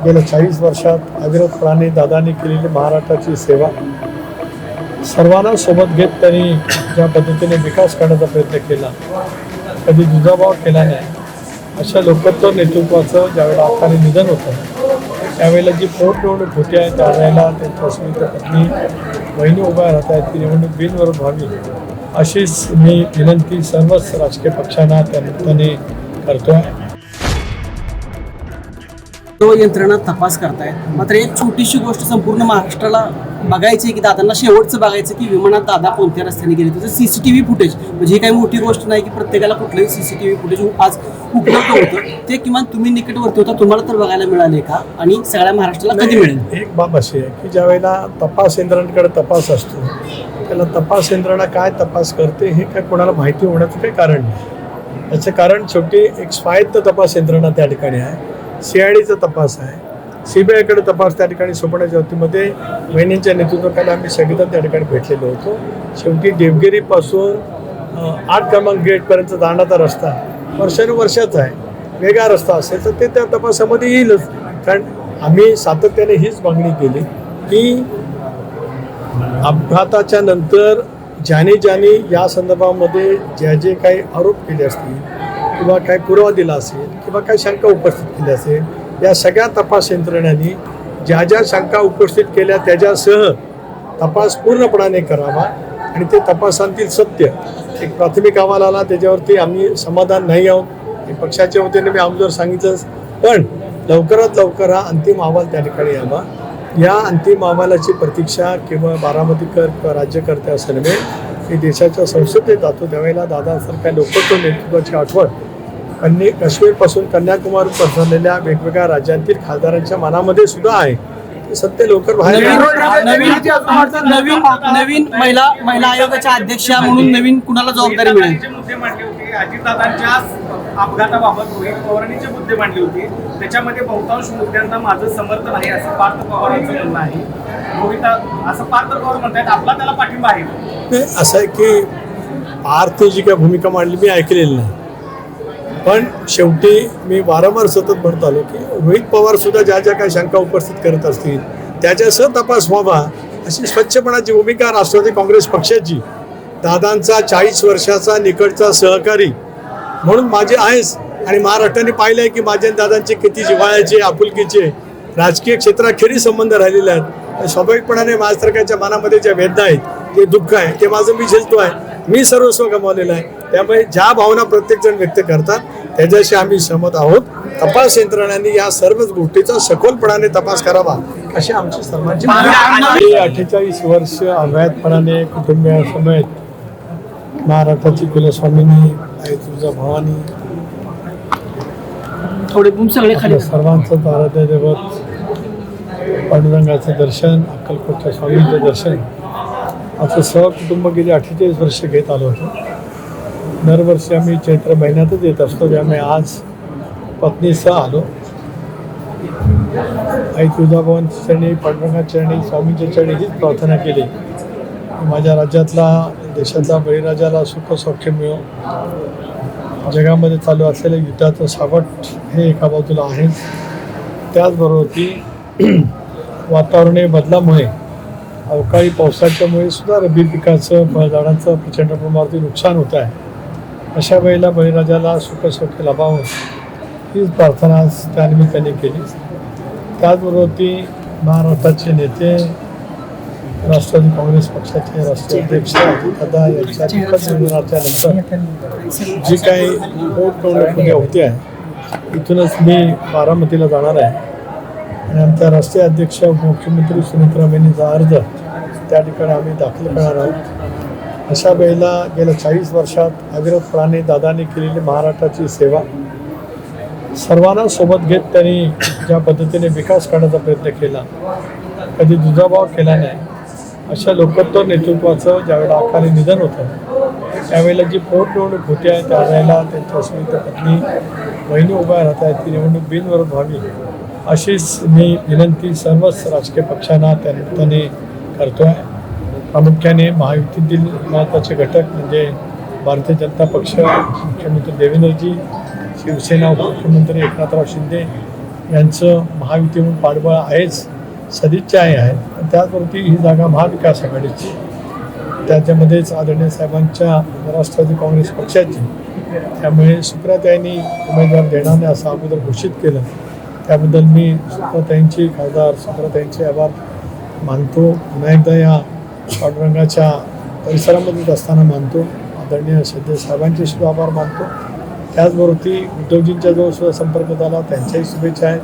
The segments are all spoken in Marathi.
गेल्या 40 वर्षात अविरतपणाने दादांनी केलेली महाराष्ट्राची सेवा, सर्वांना सोबत घेत त्यांनी ज्या पद्धतीने विकास करण्याचा प्रयत्न केला, कधी दुजाभाव केला नाही, अशा लोकत्व नेतृत्वाचं ज्यावेळेला अकाली निधन होतं त्यावेळेला जी पोटनिवडणूक होती आहे त्यावेळेला त्यांच्या सुविधा पत्नी बहिणी उभ्या राहत आहेत, ती निवडणूक बिनविरोध व्हावी अशीच मी विनंती सर्वच राजकीय पक्षांना त्या निमित्ताने करतो आहे. यंत्रणा तपास करतायत, मात्र एक छोटीशी गोष्ट संपूर्ण महाराष्ट्राला बघायची की दादांना शेवटचं बघायचं की विमानात दादा कोणत्या रस्त्याने गेले, त्याचं CCTV फुटेज. म्हणजे ही काही मोठी गोष्ट नाही की प्रत्येकाला कुठलंही CCTV फुटेज आज उपलब्ध होतं, ते किमान तुम्ही निकटवर्ती होता, तुम्हाला तर बघायला मिळाले का आणि सगळ्या महाराष्ट्राला कधी मिळेल? एक बाब अशी आहे की ज्या वेळेला तपास यंत्रणांकडे तपास असतो त्याला तपास यंत्रणा काय तपास करते हे काय कोणाला माहिती होण्याचं काही कारण नाही. याचं कारण शेवटी एक स्वायत्त तपास यंत्रणा त्या ठिकाणी आहे, CIDचा तपास आहे, CBIकडे तपास त्या ठिकाणी सोपवण्याच्या वतीमध्ये वहिनींच्या नेतृत्वाखाली आम्ही सगळेजण त्या ठिकाणी भेटलेलो होतो. शेवटी देवगिरीपासून 8 क्रमांक गेटपर्यंत जाण्याचा रस्ता वर्षानुवर्षाचा आहे, वेगळा रस्ता असेल तर ते त्या तपासामध्ये येईलच. कारण आम्ही सातत्याने हीच मागणी केली की अपघाताच्या नंतर ज्याने या संदर्भामध्ये जे काही आरोप केले असतील किंवा काही पुरावा दिला असेल किंवा काही शंका उपस्थित केली असेल, या सगळ्या तपास यंत्रणांनी ज्या शंका उपस्थित केल्या त्याच्यासह तपास पूर्णपणाने करावा आणि ते तपासांतील सत्य एक प्राथमिक अहवाल आला त्याच्यावरती आम्ही समाधान नाही आहोत. पक्षाच्या वतीने मी आमदार सांगितलंच, पण लवकरात लवकर हा अंतिम अहवाल त्या ठिकाणी यावा. या अंतिम अहवालाची प्रतीक्षा किंवा बारामतीकर किंवा राज्यकर्ते असं नव्हे, मी देशाच्या संसदेत जातो त्यावेळेला दादासारख्या लोकत्व नेतृत्वाची आठवण काश्मीरपासून कन्याकुमारीपर्यंत झालेल्या वेगवेगळ्या राज्यांतील खासदारांच्या मनामध्ये सुद्धा आहे. ते सत्य लवकर बाहेर नवीन महिला आयोगाच्या अध्यक्षा म्हणून नवीन कुणाला जबाबदारी मिळेल? मुद्दे मांडले होते अजितदादांच्या अपघाताबाबत रोहित पवारांनी जे मुद्दे मांडले होते त्याच्यामध्ये बहुतांश मुद्द्यांना माझं समर्थन आहे असं पार्थ पवारांचं म्हणणं आहे. रोहित असं पार्थ पवार म्हणतात आपला त्याला पाठिंबा आहे. असं आहे की पार्थ जी काय भूमिका मांडली मी ऐकलेली नाही, पण शेवटी मी वारंवार सतत म्हणत आलो की रोहित पवार सुद्धा ज्या काही शंका उपस्थित करत असतील त्याच्यासह तपास व्हावा अशी स्वच्छपणाची भूमिका राष्ट्रवादी काँग्रेस पक्षाची, दादांचा 40 वर्षाचा निकटचा सहकारी म्हणून माझे आहेच. आणि महाराष्ट्राने पाहिलं आहे की माझ्या दादांचे किती जिव्हाळ्याचे आपुलकीचे राजकीय क्षेत्राखेरीज संबंध राहिलेले आहेत. स्वाभाविकपणाने माझ्यासारख्याच्या मनामध्ये ज्या वेदना आहेत, जे दुःख आहे ते माझं मी झेलतो आहे. मी सर्वस्व गमावलेलं आहे, त्यामुळे ज्या भावना प्रत्येकजण व्यक्त करतात त्याच्याशी आम्ही सहमत आहोत. तपास यंत्रणांनी या सर्वच गोष्टीचा सखोलपणाने तपास करावा अशी आमची सर्वांची 48 वर्ष अव्याहतपणाने कुटुंबियासमेत महाराष्ट्राची कुलस्वामिनी आई तुळजा भवानी सगळे सर्वांचं आराध्य दैवत पांडुरंगाचं दर्शन, अक्कलकोटच्या स्वामींचं दर्शन असं सहकुटुंब गेली 48 वर्ष घेत आलो होतो. दरवर्षी आम्ही चैत्र महिन्यातच येत असतो, त्यामुळे आज पत्नीसह आलो. आई तुळजाभवानीच्या चरणी, पांडुरंगाच्या चरणी, स्वामींच्या चरणी हीच प्रार्थना केली की माझ्या राज्यातला देशातला बळीराजाला सुख सौख्य मिळो. जगामध्ये चालू असलेलं युद्धाचं सावट हे एका बाजूला आहे, त्याचबरोबर की वातावरणीय बदलामुळे अवकाळी पावसाच्यामुळे सुद्धा रब्बी पिकाचं फळझाडांचं प्रचंड प्रमाणात नुकसान होत आहे. अशा वेळेला बळीराजाला सुख सौख्य लाभावं हीच प्रार्थना त्यानिमित्ताने केली. त्याचबरोबर ती महाराष्ट्राचे नेते, राष्ट्रवादी काँग्रेस पक्षाचे राष्ट्रीय अध्यक्ष दादा यांच्या निधनाच्या नंतर जी काही पोटनिवडणूक होती आहे इथूनच मी बारामतीला जाणार आहे आणि आमच्या राष्ट्रीय अध्यक्ष मुख्यमंत्री सुमित्राबाईंचा अर्ज त्या ठिकाणी आम्ही दाखल करणार आहोत. अशा वेळेला गेल्या 40 वर्षात अविरतपणाने दादांनी केलेली महाराष्ट्राची सेवा, सर्वांना सोबत घेत त्यांनी ज्या पद्धतीने विकास करण्याचा प्रयत्न केला, कधी दुजाभाव केला नाही, अशा लोकत्व नेतृत्वाचं ज्यावेळेला अकाली निधन होतं त्यावेळेला जी पोटनिवडणूक होती आहे त्यावेळेला त्यांच्या सुविधा पत्नी बहिणी उभ्या राहत आहेत, ती निवडणूक बिनविरोध व्हावी अशीच मी विनंती सर्वच राजकीय पक्षांना त्या निमित्ताने करतो आहे. प्रामुख्याने महायुतीतील महत्त्वाचे घटक म्हणजे भारतीय जनता पक्ष, मुख्यमंत्री देवेंद्रजी, शिवसेना उपमुख्यमंत्री एकनाथराव शिंदे यांचं महायुतीम्हणून पाठबळ आहेच, सदिच्छा आहे. पण त्याचवरती ही जागा महाविकास आघाडीची, त्याच्यामध्येच आदरणीय साहेबांच्या राष्ट्रवादी काँग्रेस पक्षाची. त्यामुळे सुप्रियाताईंनी उमेदवार देणार नाही असं अगोदर घोषित केलं. त्याबद्दल मी सुप्रियाताईंची, खासदार सुप्रियाताईंचे आभार मानतो. पुन्हा एकदा या पांडुरंगाच्या परिसरामध्येच असताना मानतो. आदरणीय सध्या साहेबांचे सुद्धा आभार मानतो. त्याचबरोबर उद्धवजींच्या जवळ सुद्धा संपर्क झाला, त्यांच्याही शुभेच्छा आहेत.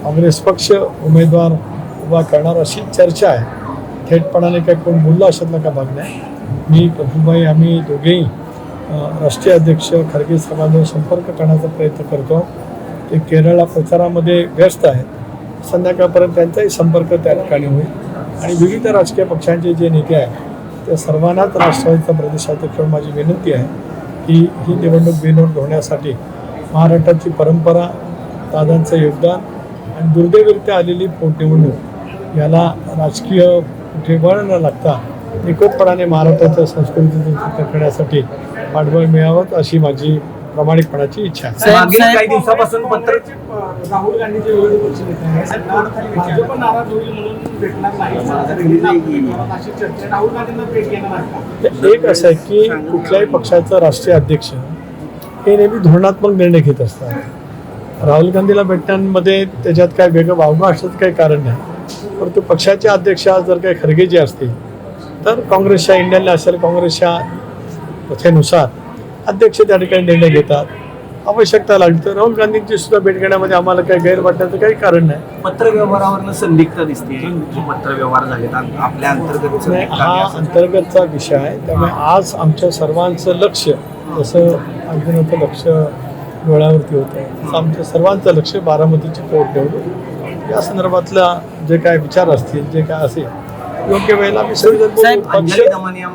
काँग्रेस पक्ष उमेदवार उभा करणार अशी चर्चा आहे. थेटपणाने काही कोण बोललं अशातला का भाग नाही. मी प्रफुल्लभाई आम्ही दोघेही राष्ट्रीय अध्यक्ष खरगे साहेबांजवळ संपर्क करण्याचा प्रयत्न करतो. ते केरळला प्रचारामध्ये व्यस्त आहेत. संध्याकाळपर्यंत त्यांचाही संपर्क त्या ठिकाणी होईल आणि विविध राजकीय पक्षांचे जे नेते आहेत त्या सर्वांनाच राष्ट्रवादीचा प्रदेशाध्यक्ष माझी विनंती आहे की ही निवडणूक बिनविरोध होण्यासाठी महाराष्ट्राची परंपरा, दादांचं योगदान आणि दुर्दैवरित्या आलेली पोटनिवडणूक याला राजकीय कुठे बळ न लागता निकोपपणाने महाराष्ट्राच्या संस्कृतीचं जतन करण्यासाठी पाठबळ मिळावं अशी माझी प्रामाणिकपणाची इच्छा आहे. मागील काही दिवसापासून राहुल गांधीचे विरोधी पक्ष नेते आहेत. भाजप नाराज होईल म्हणून भेटणार नाही अशी चर्चा. राहुल गांधींना भेट घेणार आहे का? एक असं आहे की कुठल्याही पक्षाचा राष्ट्रीय अध्यक्ष हे नेहमी धोरणात्मक निर्णय घेत असतात. राहुल गांधीला भेटण्यामध्ये त्याच्यात काय वेगळं वावगं असण्याचं काही कारण नाही. परंतु पक्षाचे अध्यक्ष जर काही खरगे जे असतील तर काँग्रेसच्या इंडियन नॅशनल काँग्रेसच्या कथेनुसार अध्यक्ष त्या ठिकाणी निर्णय घेतात. आवश्यकता लागली तर राहुल गांधींची सुद्धा भेट घेण्यामध्ये आम्हाला काही गैर वाटण्याचं काही कारण नाही. पत्रव्यवहारावरनं संदिग्ध दिसते की पत्रव्यवहार झालेत आपल्या अंतर्गत. हा अंतर्गतचा विषय आहे. त्यामुळे आज आमच्या सर्वांचं लक्ष, जसं अर्जुनाचं लक्ष डोळ्यावरती होतं तसं आमच्या सर्वांचं लक्ष बारामतीची पोटनिवडणूक या संदर्भातला जे काय विचार असतील, जे काय असेल योग्य वेळेला मी सगळेजण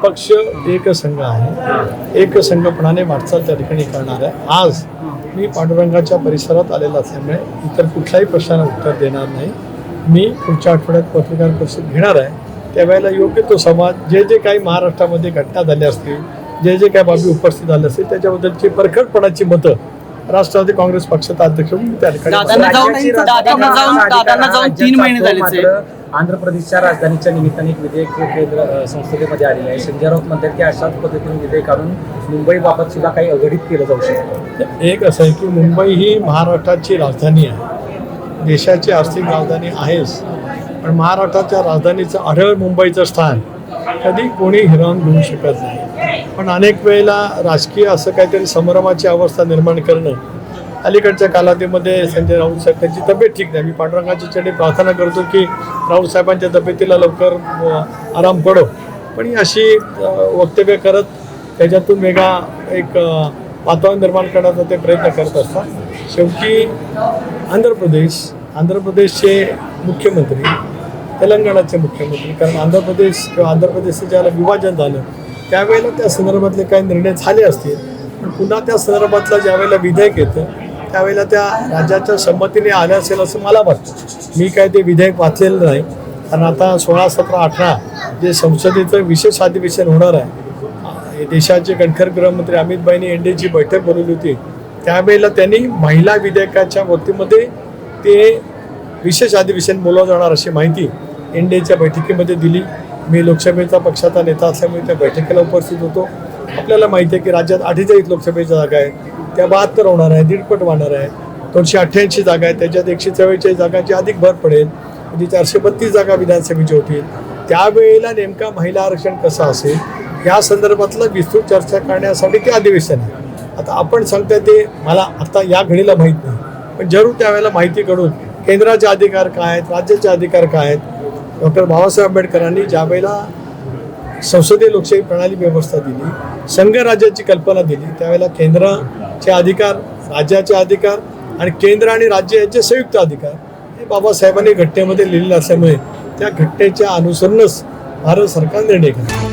पक्ष एकसंघ आहे, एकसंघपणाने वाटचाल त्या ठिकाणी करणार आहे. आज मी पांडुरंगाच्या परिसरात आलेला असल्यामुळे इतर कुठल्याही प्रश्नाला उत्तर देणार नाही. मी पुढच्या आठवड्यात पत्रकार परिषद घेणार आहे. त्यावेळेला योग्य तो संवाद, जे जे काही महाराष्ट्रामध्ये घटना झाल्या असतील, जे जे काही बाबी उपस्थित झाले असतील त्याच्याबद्दलची परखडपणाची मतं राष्ट्रवादी काँग्रेस पक्षाचा अध्यक्ष म्हणून त्या ठिकाणी दादांना जाऊन 3 महिने झाले. आंध्र प्रदेशच्या राजधानीच्या निमित्ताने एक विधेयक केंद्र संसदेमध्ये आलेलं आहे. संजय राऊत म्हणतात की अशाच पद्धतीने विधेयक आणून मुंबईबाबत सुद्धा काही अघटित केलं जाऊ शकतं. एक असं आहे की मुंबई ही महाराष्ट्राची राजधानी आहे, देशाची आर्थिक राजधानी आहेच. पण महाराष्ट्राच्या राजधानीचं आढळ मुंबईचं स्थान कधी कोणी हिरावून घेऊ शकत नाही. पण अनेक वेळेला राजकीय असं काहीतरी संभ्रमाची अवस्था निर्माण करणं, अलीकडच्या कालावधीमध्ये संजय राऊत साहेब त्यांची तब्येत ठीक नाही. मी पांडुरंगाच्या चरणी प्रार्थना करतो की राऊत साहेबांच्या तब्येतीला लवकर आराम पडो. पण ही अशी वक्तव्य करत त्याच्यातून वेगळा एक वातावरण निर्माण करण्याचा ते प्रयत्न करत असतात. शेवटी आंध्र प्रदेशचे मुख्यमंत्री, तेलंगणाचे मुख्यमंत्री, कारण आंध्र प्रदेशचं ज्याला विभाजन झालं त्यावेळेला त्या संदर्भातले काही निर्णय झाले असतील. पण पुन्हा त्या संदर्भातला ज्यावेळेला विधेयक येतं त्यावेळेला त्या राज्याच्या संमतीने आलं असेल असं मला वाटतं. मी काय ते विधेयक वाचलेलं नाही, कारण आता 16, 17, 18 जे संसदेचं विशेष अधिवेशन होणार आहे. देशाचे कणखर गृहमंत्री अमित भाईंनी एनडीची बैठक बोलवली होती. त्यावेळेला त्यांनी महिला विधेयकाच्या वतीमध्ये ते विशेष अधिवेशन बोलवलं जाणार अशी माहिती एनडीच्या बैठकीमध्ये दिली. मी लोकसभेचा पक्षाचा नेता असल्यामुळे त्या बैठकीला उपस्थित होतो. आपल्याला माहिती आहे की राज्यात 48 लोकसभेच्या जागा आहेत, त्या 72 होणार आहे, 1.5 वाढणार आहे. 288 जागा आहेत, त्याच्यात 144 जागांची अधिक भर पडेल, म्हणजे 432 जागा विधानसभेच्या होतील. त्यावेळेला नेमका महिला आरक्षण कसं असेल या संदर्भातलं विस्तृत चर्चा करण्यासाठी ते अधिवेशन आहे. आता आपण सांगताय ते मला आता या घडीला माहीत नाही, पण जरूर त्यावेळेला माहिती काढून केंद्राचे अधिकार काय आहेत, राज्याचे अधिकार काय आहेत. डॉक्टर बाबासाहेब आंबेडकरांनी ज्यावेळेला संसदीय लोकशाही प्रणाली व्यवस्था दिली, संघराज्याची कल्पना दिली, त्यावेळेला केंद्राचे अधिकार, राज्याचे अधिकार आणि केंद्र आणि राज्य यांचे संयुक्त अधिकार हे बाबासाहेबांनी घटनेमध्ये लिहिलेलं असल्यामुळे त्या घटनेच्या अनुसरूनच भारत सरकार निर्णय घेतला.